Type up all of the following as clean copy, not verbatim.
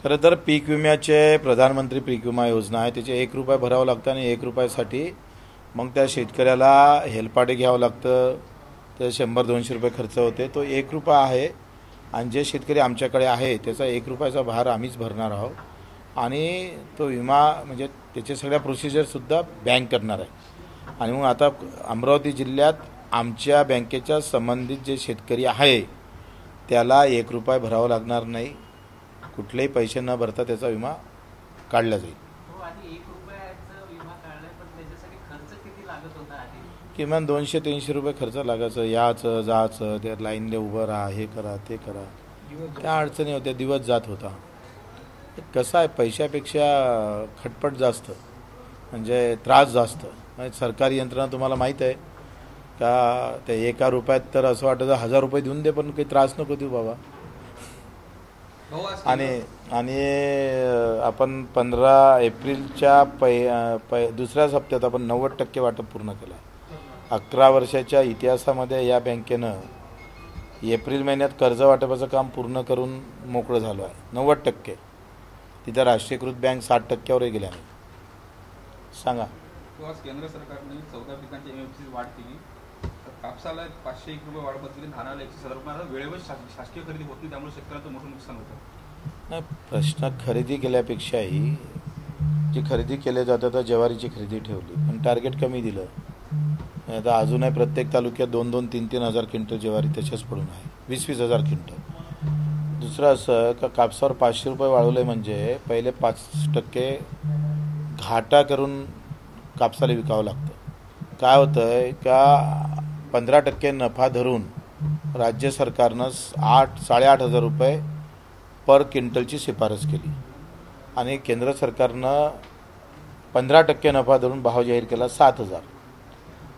खरं तर पीक विम्याचे प्रधानमंत्री पीक विमा योजना आहे, त्याचे ₹1 भरावं लागतं आणि ₹1साठी मग त्या शेतकऱ्याला हेलपाटे घ्यावं लागतं. ते ₹100-200 खर्च होते. तो ₹1 आहे आणि जे शेतकरी आमच्याकडे आहे त्याचा ₹1चा भार आम्हीच भरणार आहोत आणि तो विमा म्हणजे त्याचे सगळ्या प्रोसिजरसुद्धा बँक करणार आहे. आणि मग आता अमरावती जिल्ह्यात आमच्या बँकेच्या संबंधित जे शेतकरी आहे त्याला ₹1 भरावं लागणार नाही. कुठलेही पैसे न भरता त्याचा विमा काढला जाईल. किमान ₹200-300 खर्च लागायचं, याचं जायचं, त्या लाईनने उभं राहा, हे करा ते करा, त्या अडचणी होत्या, दिवस जात होता. कसं आहे, पैशापेक्षा खटपट जास्त, म्हणजे त्रास जास्त. म्हणजे सरकारी यंत्रणा तुम्हाला माहीत आहे का, त्या ₹1 तर असं वाटतं ₹1000 देऊन दे, पण काही त्रास नको देऊ बाबा. आणि आपण 15 एप्रिलच्या दुसऱ्या हप्त्यात आपण 90% वाटप पूर्ण केलं. 11 वर्षाच्या इतिहासामध्ये या बँकेनं एप्रिल महिन्यात कर्ज वाटपाचं काम पूर्ण करून मोकळं झालं आहे. 90%. तिथं राष्ट्रीयकृत बँक 60%वरही गेल्या नाही. सांगा. केंद्र सरकारने 14 पिकांची MSP वाढ केली, कापसाला ₹501 वाढ बसली, धानाला ₹107. वेळेवर शासकीय खरेदी होत नाही, त्यामुळे शेतकऱ्यांचं मोठं नुकसान होतं. नाही, प्रश्न खरेदी केल्यापेक्षाही जी खरेदी केली जातं तर ज्वारीची खरेदी ठेवली, पण टार्गेट कमी दिलं. आता अजूनही प्रत्येक तालुक्यात 2-2, 3-3 हजार क्विंटल ज्वारी त्याच्याच पडून आहे, 20-20 हजार क्विंटल. दुसरं असं का कापसावर ₹500 वाढवले म्हणजे पहिले 5% घाटा करून कापसाला विकावं लागतं. काय होतं आहे का 15% नफा धरून राज्य सरकारनं ₹8,500 पर क्विंटलची शिफारस केली आणि केंद्र सरकारनं 15% नफा धरून भाव जाहीर केला 7,000.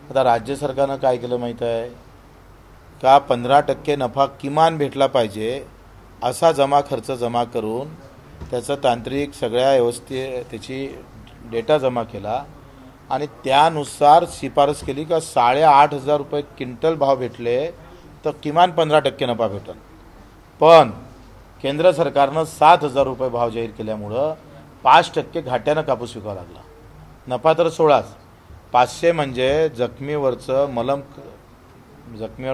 आता राज्य सरकारनं काय केलं माहीत आहे का, 15% नफा किमान भेटला पाहिजे असा खर्च जमा करून त्याचं तांत्रिक सगळ्या व्यवस्थेत त्याची डेटा जमा केला आणि त्यानुसार शिफारस केली का ₹8,500 क्विंटल भाव भेटले तर किमान 15% नफा भेटेल. पण केंद्र सरकारनं ₹7,000 भाव जाहीर केल्यामुळं 5% घाट्यानं कापूस विकावा लागला. नफा तर 16. 500 म्हणजे जखमीवर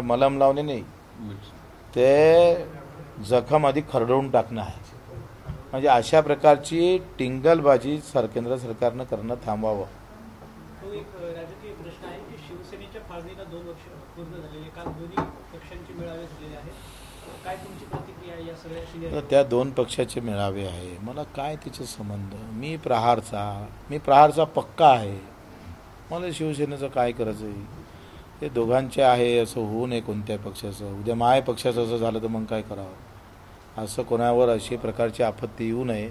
मलम लावणे नाही, ते जखम अधिक खरडवून टाकणं आहे. म्हणजे अशा प्रकारची टिंगलबाजी केंद्र सरकारनं करणं थांबवावं. तो एक राजकीय प्रश्न आहे की शिवसेनेच्या फाळणीला 2 वर्ष पूर्ण झालेले, काल दोन्ही पक्षांचे मेळावे झालेले आहेत. काय तुमची प्रतिक्रिया या सगळ्या? त्या 2 पक्षाचे मेळावे आहे, मला काय त्याचे संबंध. मी प्रहारचा पक्का आहे, मला शिवसेनेचं काय करायचं आहे. ते दोघांचे आहे असं होऊ नये कोणत्या पक्षाचं. उद्या माय पक्षाचं असं झालं तर मग काय करावं. असं कोणावर अशी प्रकारची आपत्ती येऊ नये.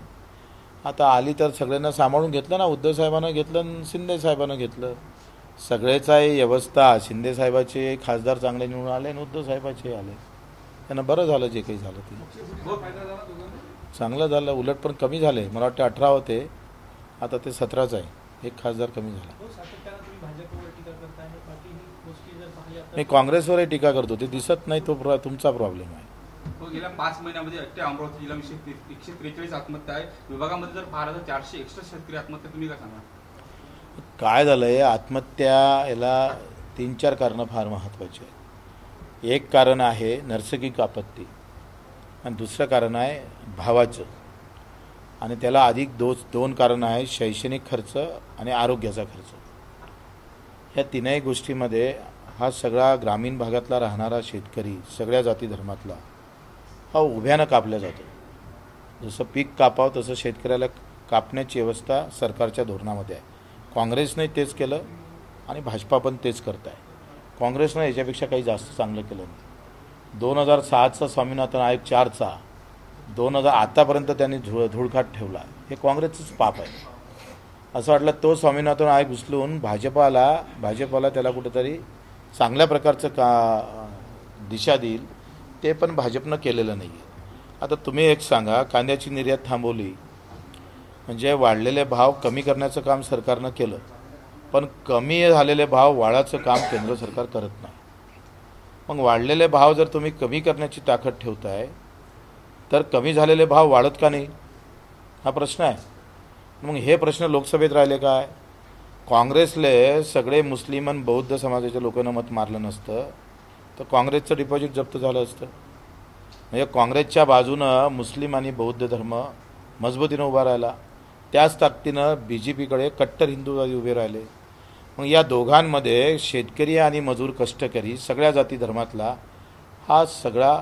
आता आली तर सगळ्यांना सांभाळून घेतलं ना, उद्धव साहेबांना घेतलं आणि शिंदे साहेबांना घेतलं. सगळेच आहे व्यवस्था. शिंदे साहेबाचे खासदार चांगले निवडून आले आणि उद्धव साहेबाचे आले, त्यांना बरं झालं जे काही झालं ते चांगलं झालं. उलट पण कमी झाले, मला वाटतं 18 होते, आता ते 17च आहे. एक खासदार कमी झाला. मी काँग्रेसवरही टीका करतो, ते दिसत नाही, तो तुमचा प्रॉब्लेम आहे. गेल्या 5 महिन्यामध्ये अमरावती जिल्ह्यात 143 आत्महत्या आहे. विभागामध्ये जर 12,400 एक्स्ट्रा शेतकरी आत्महत्या, तुम्ही काय सांगा. काय झालंय, आत्महत्या याला 3-4 कारणं फार महत्त्वाची आहेत. एक कारण आहे नैसर्गिक आपत्ती आणि दुसरं कारण आहे भावाचं, आणि त्याला अधिक 2 कारणं आहे, शैक्षणिक खर्च आणि आरोग्याचा खर्च. ह्या तीनही गोष्टीमध्ये हा सगळा ग्रामीण भागातला राहणारा शेतकरी सगळ्या जाती धर्मातला हा उभ्यानं कापला जातो. जसं पीक कापावं तसं शेतकऱ्याला कापण्याची व्यवस्था सरकारच्या धोरणामध्ये आहे. काँग्रेसने तेच केलं आणि भाजपा पण तेच करत आहे. काँग्रेसनं याच्यापेक्षा काही जास्त चांगलं केलं नाही. 2007चा स्वामीनाथन आयोग 4चा 2000 आतापर्यंत त्यांनी धूळखाट ठेवला. हे काँग्रेसचंच पाप आहे. असं वाटलं तो स्वामीनाथन आयोग उचलून भाजपाला त्याला कुठेतरी चांगल्या प्रकारचं दिशा देईल, ते पण भाजपनं केलेलं नाही आहे. आता तुम्ही एक सांगा, कांद्याची निर्यात थांबवली म्हणजे वाढलेले भाव कमी करण्याचं काम सरकारनं केलं, पण कमी झालेले भाव वाढायचं काम केंद्र सरकार करत नाही. मग वाढलेले भाव जर तुम्ही कमी करण्याची ताकद ठेवताय तर कमी झालेले भाव वाढत का नाही. हा प्रश्न आहे. मग हे प्रश्न लोकसभेत राहिले काय? काँग्रेसले सगळे मुस्लिम आणि बौद्ध समाजाच्या लोकांना मत मारलं नसतं तर काँग्रेसचं डिपॉझिट जप्त झालं असतं. म्हणजे काँग्रेसच्या बाजूनं मुस्लिम आणि बौद्ध धर्म मजबूतीनं उभा राहिला, त्याच ताकदीनं BJPकडे कट्टर हिंदूवादी उभे राहिले. मग या दोघांमध्ये शेतकरी आणि मजूर कष्टकरी सगळ्या जाती धर्मातला हा सगळा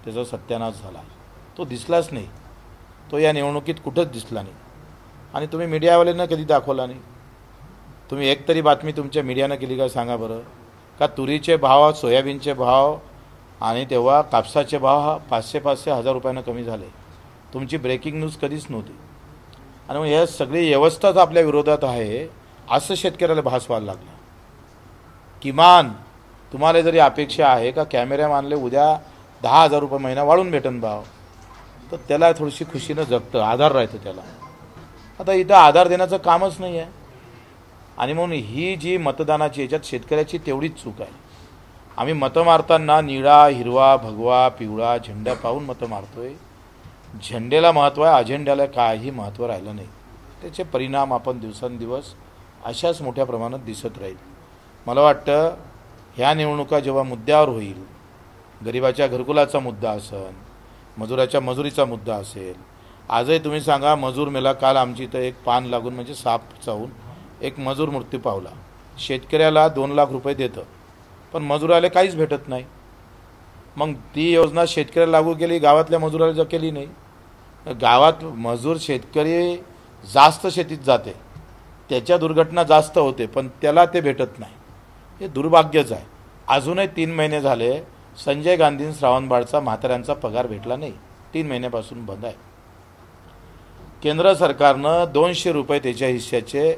त्याचा सत्यानाश झाला. तो दिसलाच नाही. तो या निवडणुकीत कुठंच दिसला नाही. आणि तुम्ही मीडियावाल्यांना कधी दाखवला नाही. तुम्ही एक तरी बातमी तुमच्या मीडियानं केली का सांगा बरं? का तुरीचे भाव, सोयाबीनचे भाव आणि तेव्हा कापसाचे भाव 500-500 हजार रुपयानं कमी झाले. तुमची ब्रेकिंग न्यूज कधीच नव्हती. आणि मग हे सगळी व्यवस्थाच आपल्या विरोधात आहे असं शेतकऱ्याला भास व्हायला लागला. किमान तुम्हाला जरी अपेक्षा आहे का कॅमेरामॅनले उद्या 10,000 रुपये महिना वाढून भेटन भाव, तर त्याला थोडीशी खुशीनं जगतं, आधार राहतं त्याला. आता इथं आधार देण्याचं कामच नाही आहे. आणि म्हणून ही जी मतदानाची याच्यात शेतकऱ्याची तेवढीच चूक आहे. आम्ही मतं मारताना निळा, हिरवा, भगवा, पिवळा झेंडा पाहून मतं मारतोय. झेंड्याला महत्त्व आहे, अजेंड्याला काही महत्त्व राहिलं नाही. त्याचे परिणाम आपण दिवसेंदिवस अशाच मोठ्या प्रमाणात दिसत राहील. मला वाटतं ह्या निवडणुका जेव्हा मुद्द्यावर होईल, गरिबाच्या घरकुलाचा मुद्दा असेल, मजुराच्या मजुरीचा मुद्दा असेल. आजही तुम्ही सांगा, मजूर मेला. काल आमची इथं एक पान लागून म्हणजे साप चावून एक मजूर मृत्यू पावला. शेतकऱ्याला 2 लाख रुपये देतं, पण मजुराला काहीच भेटत नाही. मग ती योजना शेतकऱ्याला लागू केली, गावातल्या मजुराला केली नाही. गावात मजूर शेतकरी जास्त शेतीत जाते, त्याच्या दुर्घटना जास्त होते, पण त्याला ते भेटत नाही. हे दुर्भाग्यच आहे. अजूनही 3 महिने झाले संजय गांधी श्रावणबाळचा म्हाताऱ्यांचा पगार भेटला नाही. 3 महिन्यापासून बंद आहे. केंद्र सरकारनं 200 रुपये त्याच्या हिश्श्याचे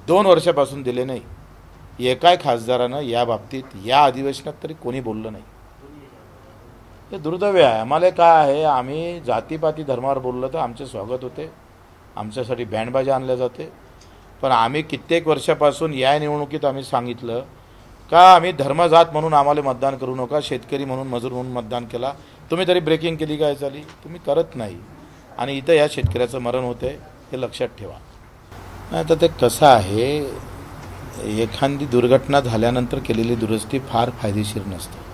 2 वर्षापासून दिले नाही. एकाही खासदारानं या बाबतीत या अधिवेशनात तरी कोणी बोललं नाही. हे दुर्दैव आहे. आम्हाला काय आहे, आम्ही जातीपाती धर्मावर बोललं तर आमचे स्वागत होते, आमच्यासाठी बँडबाजा आणल्या जाते. पण आम्ही कित्येक वर्षापासून या निवडणुकीत आम्ही सांगितलं का आम्ही धर्मजात म्हणून आम्हाला मतदान करू नका, शेतकरी म्हणून मजूर म्हणून मतदान केला. तुम्ही तरी ब्रेकिंग केली काय झाली? तुम्ही करत नाही. आणि इथं या शेतकऱ्याचं मरण होतं आहे, हे लक्षात ठेवा. आता ते कसं आहे, एखादी दुर्घटना झाल्यानंतर केलेली दुरुस्ती फार फायदेशीर नसते.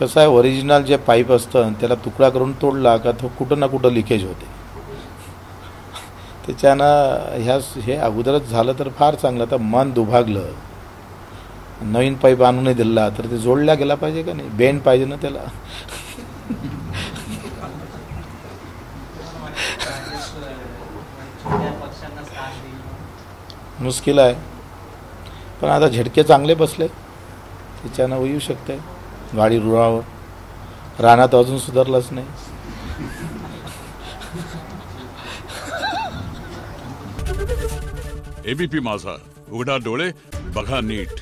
कसं आहे, ओरिजिनल जे पाईप असतं त्याला तुकडा करून तोडला का तो कुठं ना कुठं लिकेज होते. त्याच्यानं हे अगोदरच झालं तर फार चांगलं. तर मन दुभागलं, नवीन पाईप आणूनही दिला तर ते जोडल्या गेला पाहिजे का नाही? बेंड पाहिजे ना त्याला. मुश्किल आहे. पण आता झटके चांगले बसले, त्याच्यानं येऊ शकते. गाडी रुळावर, रानात अजून सुधारलंच नाही. एबीपी माझा, उघडा डोळे बघा नीट.